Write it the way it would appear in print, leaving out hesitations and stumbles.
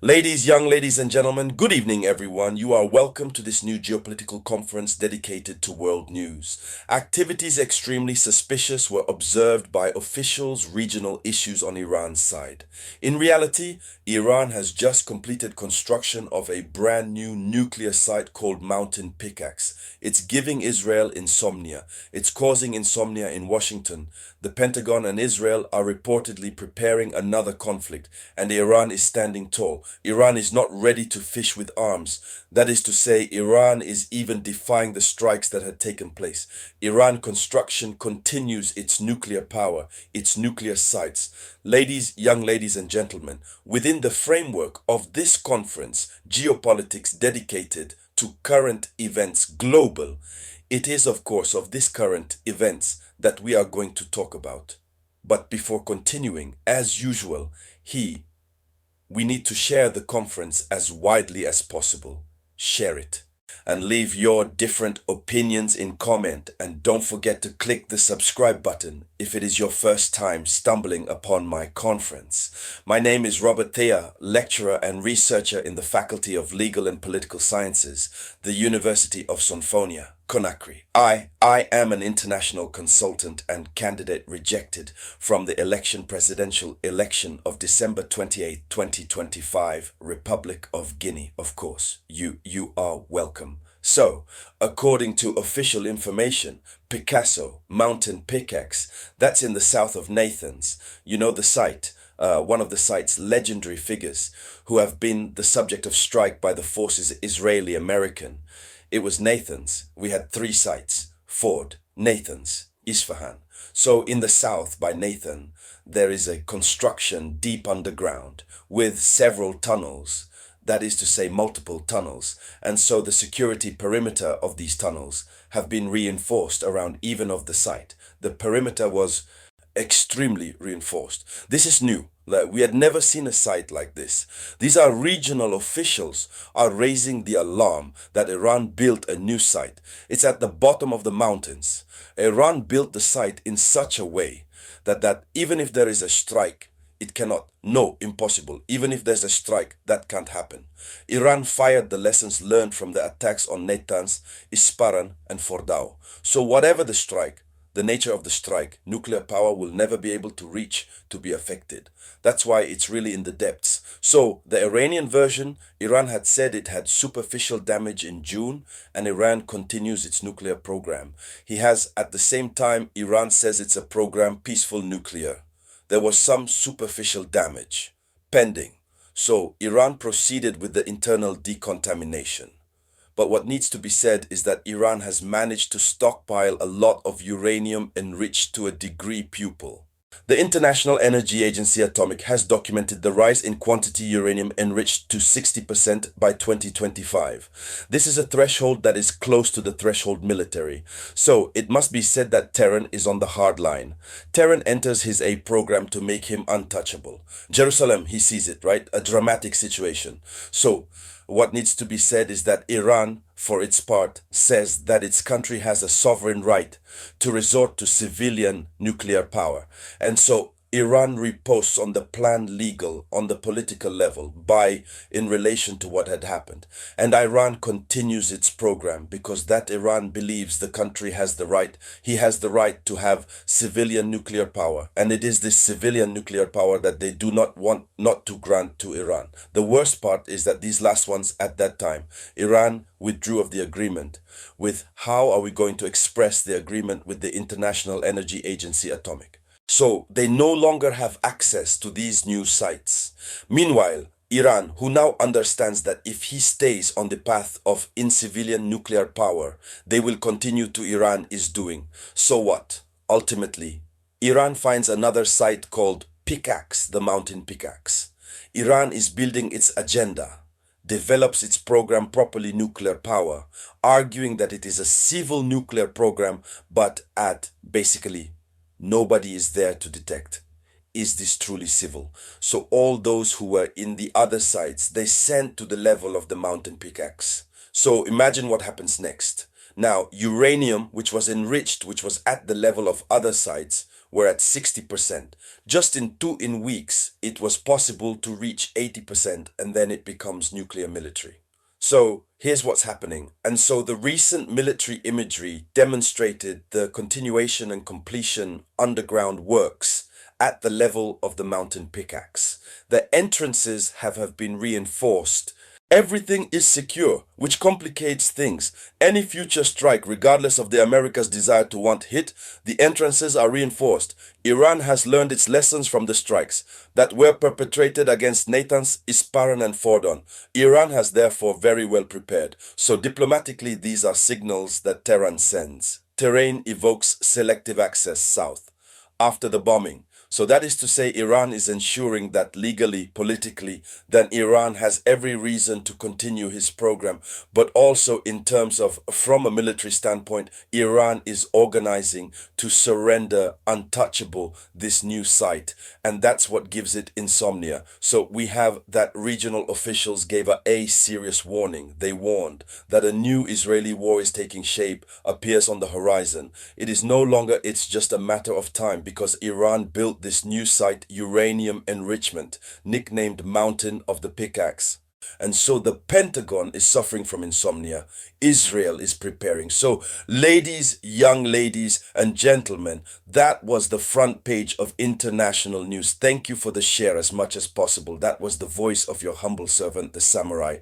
Young ladies and gentlemen, good evening everyone. You are welcome to this new geopolitical conference dedicated to world news. Activities extremely suspicious were observed by officials, regional issues on Iran's side. In reality, Iran has just completed construction of a brand new nuclear site called Mountain Pickax. It's giving Israel insomnia. It's causing insomnia in Washington. The Pentagon and Israel are reportedly preparing another conflict, and Iran is standing tall. Iran is not ready to fish with arms. That is to say, Iran is even defying the strikes that had taken place. Iran construction continues its nuclear power, its nuclear sites. Young ladies and gentlemen, within the framework of this conference, geopolitics dedicated to current events global, it is of course of this current events that we are going to talk about. But before continuing, as usual, we need to share the conference as widely as possible. Share it. And leave your different opinions in comment, and don't forget to click the subscribe button if it is your first time stumbling upon my conference. My name is Robert Théa, lecturer and researcher in the Faculty of Legal and Political Sciences, the University of Sonfonia, Conakry. I am an international consultant and candidate rejected from the presidential election of December 28, 2025, Republic of Guinea, of course. You are welcome. So, according to official information, Picasso, Mountain Pickaxe, that's in the south of Nathans. You know the site, one of the site's legendary figures who have been the subject of strike by the forces Israeli-American. It was Nathans. We had three sites: Ford, Nathans, Isfahan. So in the south by Nathan, there is a construction deep underground with several tunnels. That is to say, multiple tunnels. And so the security perimeter of these tunnels have been reinforced around even of the site. The perimeter was extremely reinforced. This is new. We had never seen a site like this. These are regional officials are raising the alarm that Iran built a new site. It's at the bottom of the mountains. Iran built the site in such a way that even if there is a strike, it cannot. No, impossible. Even if there's a strike, that can't happen. Iran fired the lessons learned from the attacks on Natanz, Isparan, and Fordao. So whatever the strike, the nature of the strike, nuclear power will never be able to reach to be affected. That's why it's really in the depths. So the Iranian version, Iran had said it had superficial damage in June, and Iran continues its nuclear program. At the same time, Iran says it's a program peaceful nuclear. There was some superficial damage pending. So Iran proceeded with the internal decontamination. But what needs to be said is that Iran has managed to stockpile a lot of uranium enriched to a degree pupil. The International Energy Agency Atomic has documented the rise in quantity uranium enriched to 60% by 2025. This is a threshold that is close to the threshold military. So it must be said that Tehran is on the hard line. Tehran enters his A program to make him untouchable. Jerusalem, he sees it, right? A dramatic situation. So what needs to be said is that Iran, for its part, says that its country has a sovereign right to resort to civilian nuclear power. And so Iran riposts on the plan legal, on the political level, in relation to what had happened. And Iran continues its program because that Iran believes the country has the right, he has the right to have civilian nuclear power. And it is this civilian nuclear power that they do not want not to grant to Iran. The worst part is that these last ones at that time, Iran withdrew of the agreement with how are we going to express the agreement with the International Energy Agency Atomic. So they no longer have access to these new sites. Meanwhile, Iran, who now understands that if he stays on the path of in-civilian nuclear power, they will continue to Iran, is doing. So what? Ultimately, Iran finds another site called Pickax, the Mountain Pickaxe. Iran is building its agenda, develops its program properly nuclear power, arguing that it is a civil nuclear program, but at basically nobody is there to detect. Is this truly civil? So all those who were in the other sites, they sent to the level of the Mountain Pickaxe. So imagine what happens next. Now, uranium, which was enriched, which was at the level of other sites, were at 60%. Just in weeks, it was possible to reach 80%, and then it becomes nuclear military. So here's what's happening. And so the recent military imagery demonstrated the continuation and completion underground works at the level of the mountain Pickax. The entrances have been reinforced. Everything is secure, which complicates things. Any future strike, regardless of the America's desire to want hit, the entrances are reinforced. Iran has learned its lessons from the strikes that were perpetrated against Natanz, Isparan and Fordon. Iran has therefore very well prepared. So diplomatically, these are signals that Tehran sends. Terrain evokes selective access south. After the bombing, so that is to say, Iran is ensuring that legally, politically, then Iran has every reason to continue his program. But also in terms of, from a military standpoint, Iran is organizing to surrender untouchable this new site. And that's what gives it insomnia. So we have that regional officials gave a serious warning. They warned that a new Israeli war is taking shape, appears on the horizon. It is no longer, it's just a matter of time, because Iran built this new site, uranium enrichment, nicknamed Mountain of the Pickaxe. And so the Pentagon is suffering from insomnia. Israel is preparing. So ladies, young ladies and gentlemen, that was the front page of international news. Thank you for the share as much as possible. That was the voice of your humble servant, the Samurai.